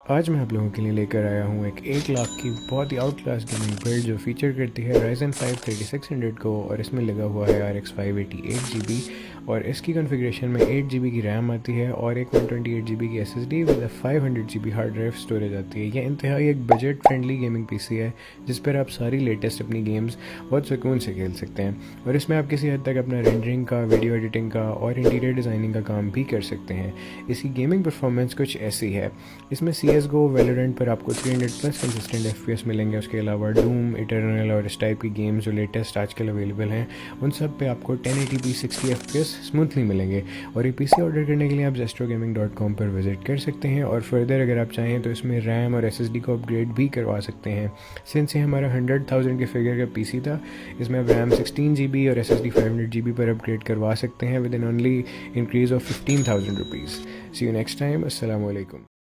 आज मैं आप लोगों के लिए लेकर आया हूँ एक 1 लाख की बहुत ही आउट क्लास गेमिंग बिल्ड जो फीचर करती है Ryzen 5 3600 को, और इसमें लगा हुआ है RX 588 GB, और इसकी कॉन्फ़िगरेशन में 8 GB की रैम आती है और एक 128 GB की SSD with 500 GB hard drive storage आती है। यह इंतहाई एक बजट फ्रेंडली गेमिंग पीसी है जिस पर आप सारी लेटेस्ट अपनी गेम्स बहुत सुकून से खेल सकते हैं, और इसमें आप किसी हद तक अपना रेंडरिंग का, वीडियो एडिटिंग का और इंटीरियर डिज़ाइनिंग का काम भी कर सकते हैं। इसकी गेमिंग परफॉर्मेंस कुछ ऐसी है। इसमें CSGO, Valorant पर आपको 300+ कंसिस्टेंट FPS मिलेंगे। उसके अलावा डूम, इटर्नल और इस टाइप की गेम्स जो लेटेस्ट आजकल अवेलेबल हैं उन सब पे आपको 1080p 60 FPS स्मूथली मिलेंगे। और ये पीसी ऑर्डर करने के लिए आप zestroggaming.com पर विजिट कर सकते हैं, और फर्दर अगर आप चाहें तो इसमें रैम और SSD को अपग्रेड भी करवा सकते हैं। सिंस ये हमारा 100,000 के फिगर का पीसी था, इसमें आप रैम 16 GB और SSD 500 GB पर अपग्रेड करवा सकते हैं with in only increase of 15,000 rupees. See you next time. अस्सलाम वालेकुम।